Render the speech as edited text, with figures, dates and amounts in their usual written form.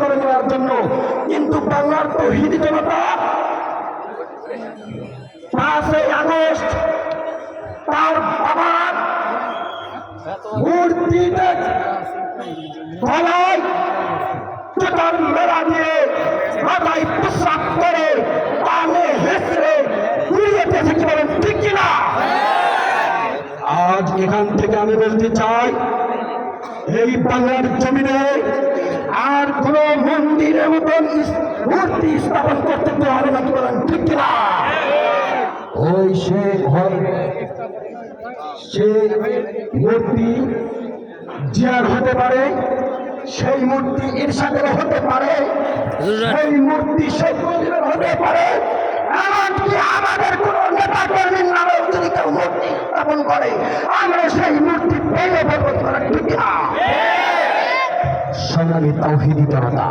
করে নেওয়ার জন্য। কিন্তু বাংলার তৌহিদি জনতা 5ই আগস্ট তার বাবার মূর্তিতে গলায় জুতার মেলা দিয়ে মাথায় পোশাক করে কানে হেসড়ে ঘুরিয়ে দিয়েছে। কি বলেন ঠিক কিনা? আজ এখান থেকে আমি বলতে চাই, এই বাংলার জমিনে আর কোন মন্দিরের মতন মূর্তি স্থাপন করতে দেওয়া হবে না। কি বলেন ঠিক কিনা? ওই সে মূর্তি জিয়ার হতে পারে, সেই মূর্তি ইরশাদের হতে পারে, সেই মূর্তি শেখ মুজিবের হতে পারে, এমনকি আমাদের কোন নেতা কর্মীর নামে যদি কেউ মূর্তি স্থাপন করে আমরা সেই মূর্তি ভেঙে ফেলবো। ঠিক না? সংগ্রামী তাওহীদি জনতা,